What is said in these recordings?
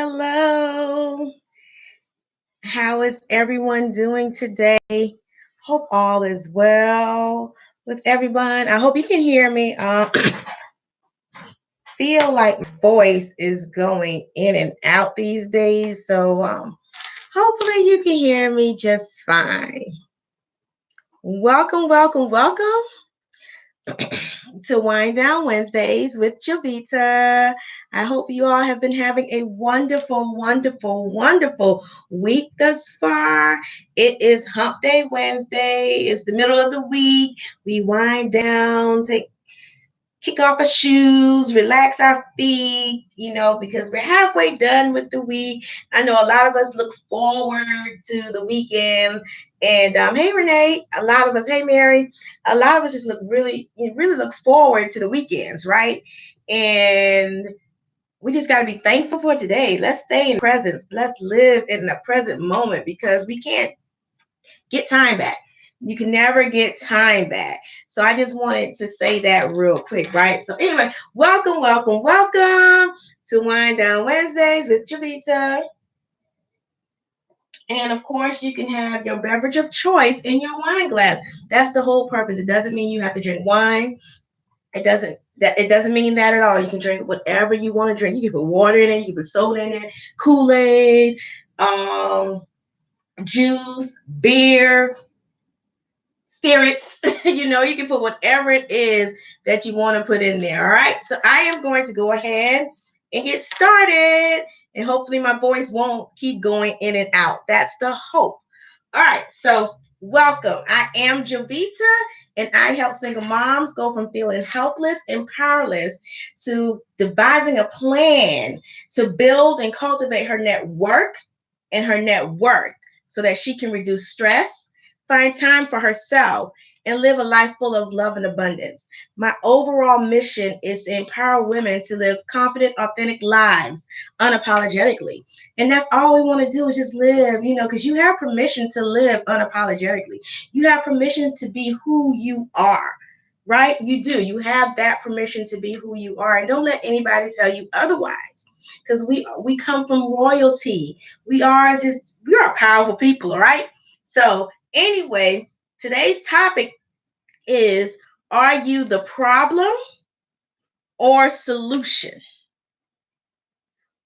Hello. How is everyone doing today? Hope all is well with everyone. I hope you can hear me. Feel like my voice is going in and out these days, so hopefully you can hear me just fine. Welcome to Wind Down Wednesdays with Javita. I hope you all have been having a wonderful week thus far. It is Hump Day Wednesday. It's the middle of the week. We wind down, kick off our shoes, relax our feet, because we're halfway done with the week. I know a lot of us look forward to the weekend. And hey, Renee, a lot of us, hey, Mary, a lot of us just really look forward to the weekends, right? And we just got to be thankful for today. Let's stay in presence. Let's live in the present moment because we can't get time back. You can never get time back. So I just wanted to say that real quick, right? So anyway, welcome to Wind Down Wednesdays with Javita. And of course, you can have your beverage of choice in your wine glass. That's the whole purpose. It doesn't mean you have to drink wine. It doesn't mean that at all. You can drink whatever you want to drink. You can put water in it, you can put soda in it, Kool-Aid, juice, beer, spirits. You can put whatever it is that you want to put in there. All right. So I am going to go ahead and get started. And hopefully my voice won't keep going in and out. That's the hope. All right. So welcome. I am Javita, and I help single moms go from feeling helpless and powerless to devising a plan to build and cultivate her network and her net worth so that she can reduce stress, find time for herself, and live a life full of love and abundance. My overall mission is to empower women to live confident, authentic lives unapologetically. And that's all we want to do is just live, because you have permission to live unapologetically. You have permission to be who you are, right? You do. You have that permission to be who you are. And don't let anybody tell you otherwise. Because we come from royalty. We are powerful people, all right? So anyway, today's topic is, are you the problem or solution?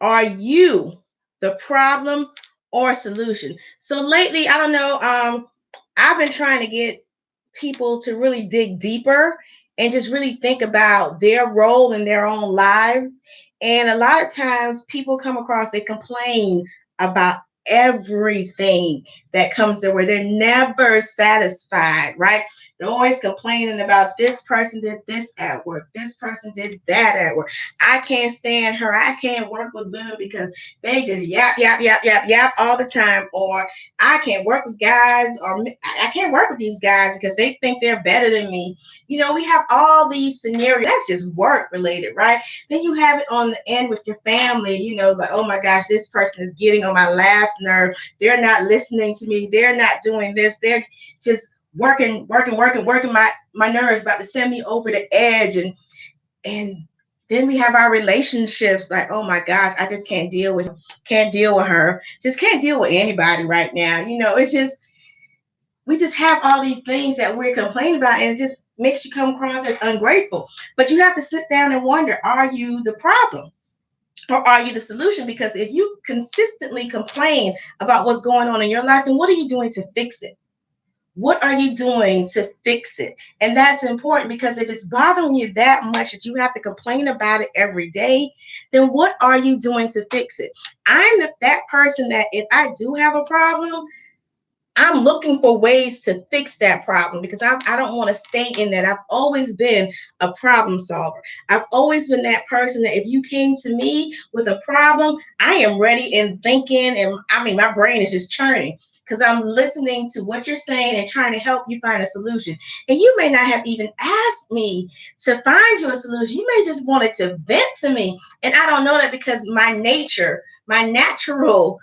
Are you the problem or solution? So lately, I don't know, I've been trying to get people to really dig deeper and just really think about their role in their own lives. And a lot of times people come across, they complain about everything that comes their way. They're never satisfied, right? They're always complaining about this person did this at work. This person did that at work. I can't stand her. I can't work with women because they just yap all the time. Or I can't work with guys, or I can't work with these guys because they think they're better than me. We have all these scenarios. That's just work related, right? Then you have it on the end with your family, like, oh my gosh, this person is getting on my last nerve. They're not listening to me. They're not doing this. They're just working my nerves, about to send me over the edge. And then we have our relationships, like, oh my gosh, I just can't deal with her. Just can't deal with anybody right now. It's just, we just have all these things that we're complaining about, and it just makes you come across as ungrateful. But you have to sit down and wonder, are you the problem or are you the solution? Because if you consistently complain about what's going on in your life, then what are you doing to fix it? What are you doing to fix it? And that's important, because if it's bothering you that much that you have to complain about it every day, then what are you doing to fix it? I'm that person that if I do have a problem, I'm looking for ways to fix that problem, because I don't want to stay in that. I've always been a problem solver. I've always been that person that if you came to me with a problem, I am ready and thinking, and my brain is just churning, because I'm listening to what you're saying and trying to help you find a solution. And you may not have even asked me to find you a solution. You may just wanted to vent to me. And I don't know that, because my natural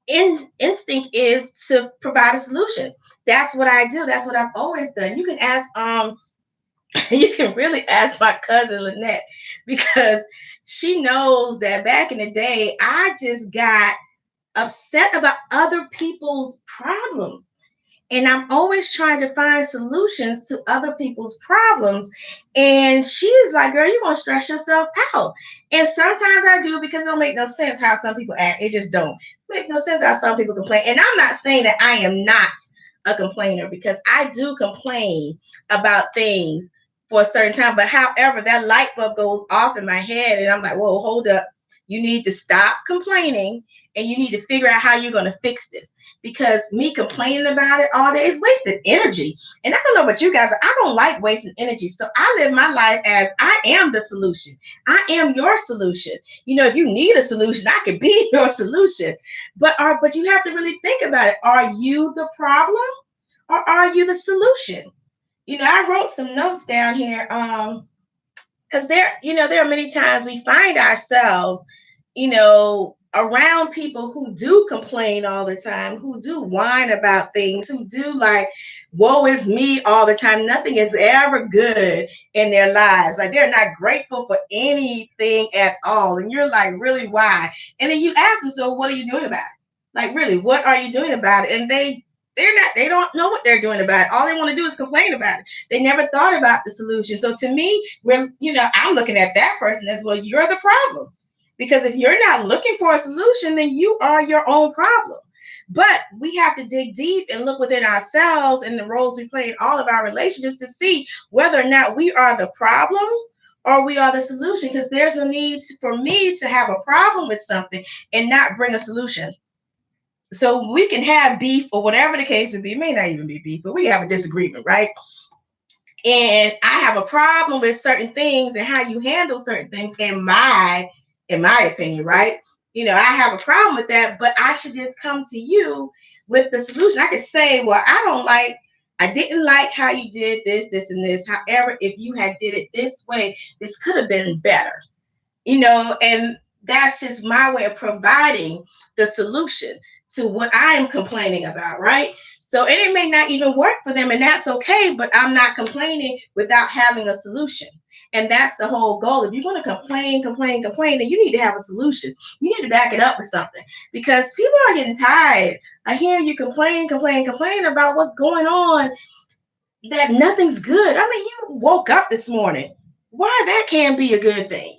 instinct is to provide a solution. That's what I do. That's what I've always done. You can ask You can really ask my cousin Lynette, because she knows that back in the day, I just got upset about other people's problems. And I'm always trying to find solutions to other people's problems. And she's like, girl, you're going to stress yourself out. And sometimes I do, because it don't make no sense how some people act. It just don't make no sense how some people complain. And I'm not saying that I am not a complainer, because I do complain about things for a certain time. But however, that light bulb goes off in my head, and I'm like, whoa, hold up. You need to stop complaining, and you need to figure out how you're going to fix this, because me complaining about it all day is wasted energy. And I don't know about you guys, but I don't like wasting energy. So I live my life as I am the solution. I am your solution. If you need a solution, I could be your solution. But you have to really think about it. Are you the problem, or are you the solution? I wrote some notes down here. Because there are many times we find ourselves, around people who do complain all the time, who do whine about things, who do like, woe is me all the time. Nothing is ever good in their lives. Like, they're not grateful for anything at all. And you're like, really, why? And then you ask them, so what are you doing about it? Like, really, what are you doing about it? And they don't know what they're doing about it. All they want to do is complain about it. They never thought about the solution. So to me, I'm looking at that person as, well, you're the problem. Because if you're not looking for a solution, then you are your own problem. But we have to dig deep and look within ourselves and the roles we play in all of our relationships to see whether or not we are the problem or we are the solution. Because there's no need for me to have a problem with something and not bring a solution. So we can have beef or whatever the case would be. It may not even be beef, but we have a disagreement, right? And I have a problem with certain things and how you handle certain things, in my opinion, right? I have a problem with that, but I should just come to you with the solution. I could say, well, I didn't like how you did this, and this. However, if you had did it this way, this could have been better. And that's just my way of providing the solution to what I am complaining about, right? So, and it may not even work for them, and that's okay, but I'm not complaining without having a solution. And that's the whole goal. If you're going to complain, then you need to have a solution. You need to back it up with something, because people are getting tired. I hear you complain about what's going on, that nothing's good. I mean, you woke up this morning. Why that can't be a good thing?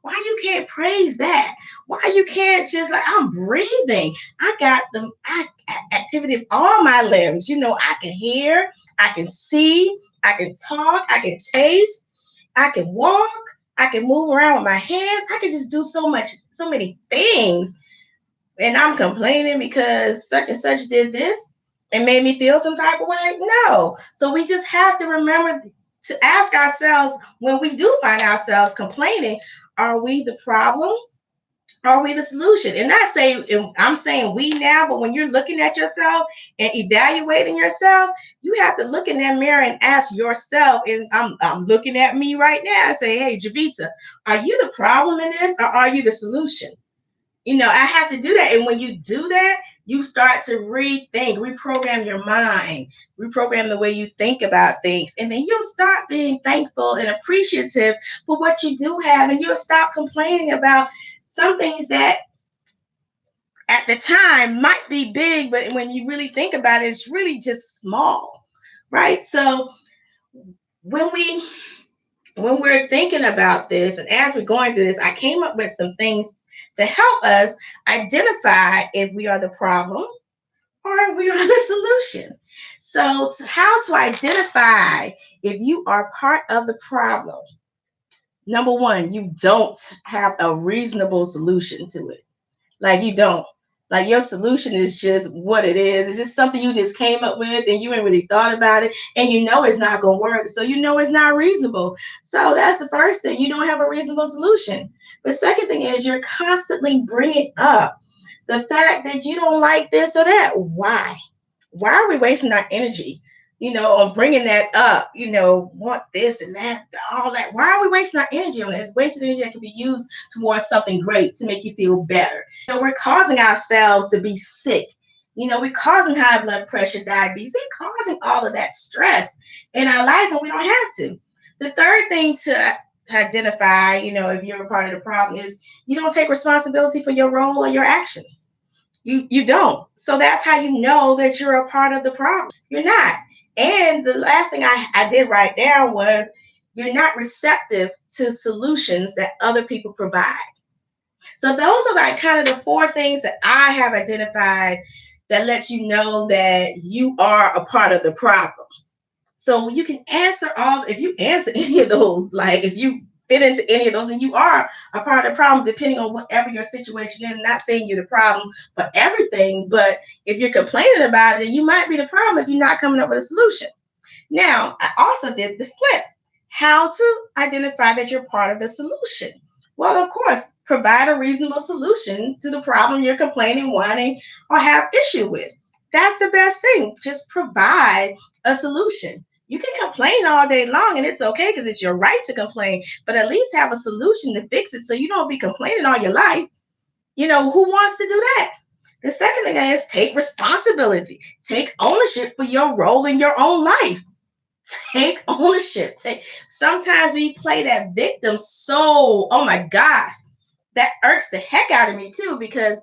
Why you can't praise that? Why you can't just, like, I'm breathing. I got the activity of all my limbs. I can hear, I can see, I can talk, I can taste, I can walk, I can move around with my hands. I can just do so many things. And I'm complaining because such and such did this and made me feel some type of way? No. So we just have to remember to ask ourselves, when we do find ourselves complaining, are we the problem? Are we the solution? And I'm saying we now, but when you're looking at yourself and evaluating yourself, you have to look in that mirror and ask yourself, and I'm looking at me right now and say, hey, Javita, are you the problem in this, or are you the solution? I have to do that. And when you do that, you start to rethink, reprogram your mind, reprogram the way you think about things. And then you'll start being thankful and appreciative for what you do have. And you'll stop complaining about some things that at the time might be big, but when you really think about it, it's really just small, right? So when we're thinking about this, and as we're going through this, I came up with some things to help us identify if we are the problem or if we are the solution. So, how to identify if you are part of the problem? Number one, you don't have a reasonable solution to it. Like, you don't. Like, your solution is just what it is. It's just something you just came up with and you ain't really thought about it, and it's not going to work. So it's not reasonable. So that's the first thing. You don't have a reasonable solution. The second thing is you're constantly bringing up the fact that you don't like this or that. Why? Why are we wasting our energy? On bringing that up, want this and that, all that. Why are we wasting our energy on it? It's wasted energy that can be used towards something great to make you feel better. We're causing ourselves to be sick. We're causing high blood pressure, diabetes. We're causing all of that stress in our lives, and we don't have to. The third thing to identify, if you're a part of the problem, is you don't take responsibility for your role or your actions. You don't. So that's how you know that you're a part of the problem. You're not. And the last thing I did write down was you're not receptive to solutions that other people provide. So those are like kind of the four things that I have identified that lets you know that you are a part of the problem. So you can answer if you answer any of those, like if you fit into any of those, and you are a part of the problem, depending on whatever your situation is. Not saying you're the problem for everything, but if you're complaining about it, you might be the problem if you're not coming up with a solution. Now, I also did the flip. How to identify that you're part of the solution. Well, of course, provide a reasonable solution to the problem you're complaining, whining, or have issue with. That's the best thing. Just provide a solution. You can complain all day long and it's okay because it's your right to complain, but at least have a solution to fix it so you don't be complaining all your life. Who wants to do that? The second thing is take responsibility, take ownership for your role in your own life. Take ownership. Sometimes we play that victim so, oh my gosh, that irks the heck out of me too, because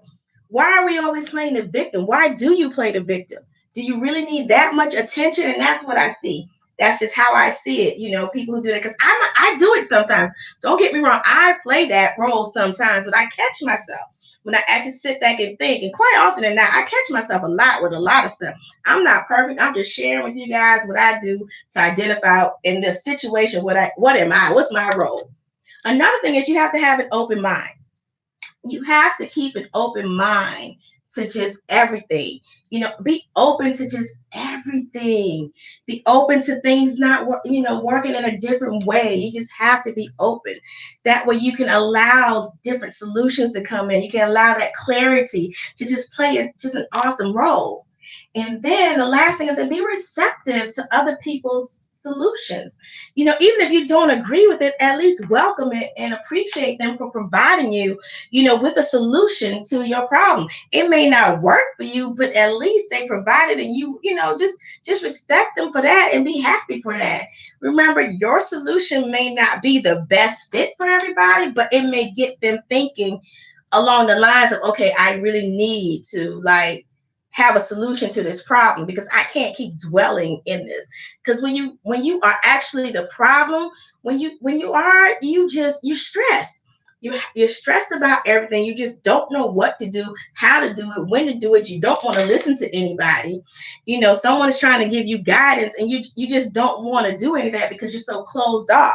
why are we always playing the victim? Why do you play the victim? Do you really need that much attention? And that's what I see. That's just how I see it. People who do that, because I do it sometimes. Don't get me wrong. I play that role sometimes, but I catch myself when I actually sit back and think. And quite often than not, I catch myself a lot with a lot of stuff. I'm not perfect. I'm just sharing with you guys what I do to identify in this situation what am I? What's my role? Another thing is you have to have an open mind. You have to keep an open mind to just everything. Be open to just everything. Be open to things not working in a different way. You just have to be open. That way you can allow different solutions to come in. You can allow that clarity to just play just an awesome role. And then the last thing is to be receptive to other people's solutions. Even if you don't agree with it, at least welcome it and appreciate them for providing you, with a solution to your problem. It may not work for you, but at least they provided, and just respect them for that and be happy for that. Remember, your solution may not be the best fit for everybody, but it may get them thinking along the lines of, okay, I really need to have a solution to this problem because I can't keep dwelling in this. Because when you are actually the problem, you're stressed. You're stressed about everything. You just don't know what to do, how to do it, when to do it. You don't want to listen to anybody. Someone is trying to give you guidance and you just don't want to do any of that because you're so closed off.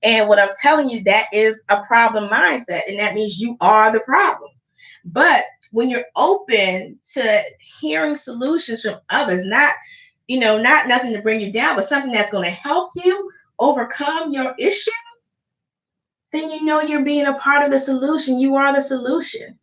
And what I'm telling you, that is a problem mindset, and that means you are the problem. But when you're open to hearing solutions from others, not nothing to bring you down, but something that's going to help you overcome your issue, then you're being a part of the solution. You are the solution.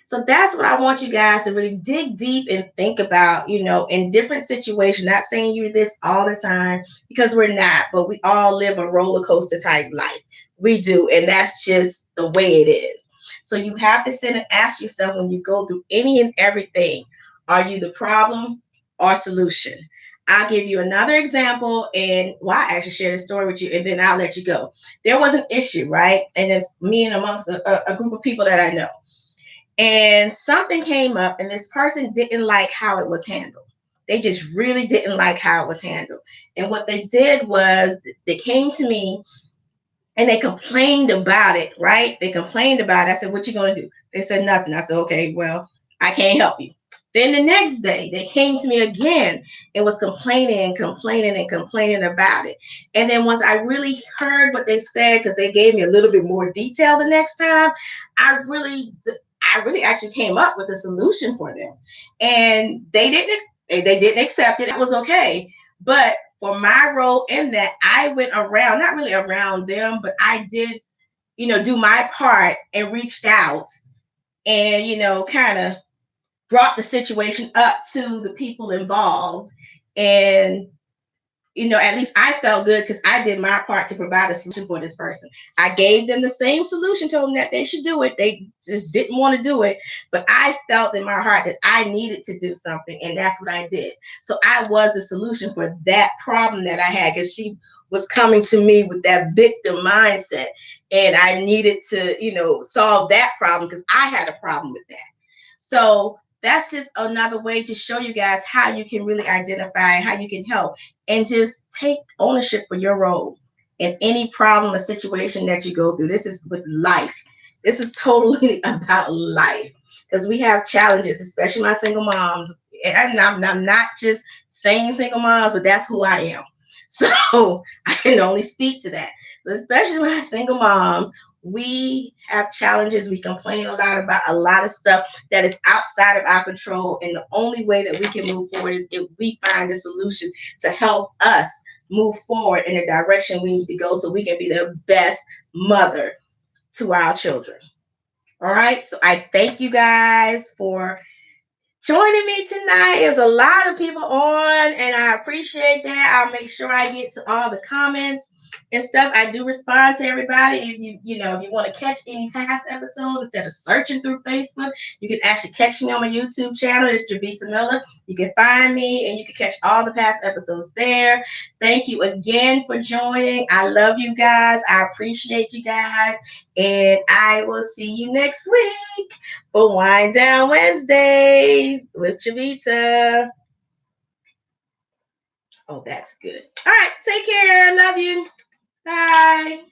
So that's what I want you guys to really dig deep and think about, in different situations. Not saying you're this all the time, because we're not, but we all live a roller coaster type life. We do. And that's just the way it is. So you have to sit and ask yourself when you go through any and everything, are you the problem or solution? I'll give you another example, and I actually share this story with you, and then I'll let you go. There was an issue, right? And it's me and amongst a group of people that I know. And something came up, and this person didn't like how it was handled. They just really didn't like how it was handled. And what they did was they came to me and they complained about it, right? They complained about it. I said, what you going to do? They said, nothing. I said, okay, well, I can't help you. Then the next day, they came to me again and was complaining and complaining and complaining about it. And then once I really heard what they said, because they gave me a little bit more detail the next time, I really actually came up with a solution for them. And they didn't accept it. It was okay. But for my role in that, I went around, not really around them, but I did, do my part and reached out and, kind of brought the situation up to the people involved. And at least I felt good because I did my part to provide a solution for this person. I gave them the same solution, told them that they should do it. They just didn't want to do it. But I felt in my heart that I needed to do something, and that's what I did. So I was the solution for that problem that I had, because she was coming to me with that victim mindset. And I needed to, solve that problem because I had a problem with that. So that's just another way to show you guys how you can really identify, how you can help, and just take ownership for your role in any problem or situation that you go through. This is with life. This is totally about life because we have challenges, especially my single moms. And I'm not just saying single moms, but that's who I am. So I can only speak to that. So especially my single moms, we have challenges. We complain a lot about a lot of stuff that is outside of our control. And the only way that we can move forward is if we find a solution to help us move forward in the direction we need to go so we can be the best mother to our children. All right. So I thank you guys for joining me tonight. There's a lot of people on, and I appreciate that. I'll make sure I get to all the comments and stuff. I do respond to everybody. If you want to catch any past episodes instead of searching through Facebook, you can actually catch me on my YouTube channel. It's Javita Miller. You can find me and you can catch all the past episodes there. Thank you again for joining. I love you guys. I appreciate you guys. And I will see you next week for Wind Down Wednesdays with Javita. Oh, that's good. All right. Take care. Love you. Bye.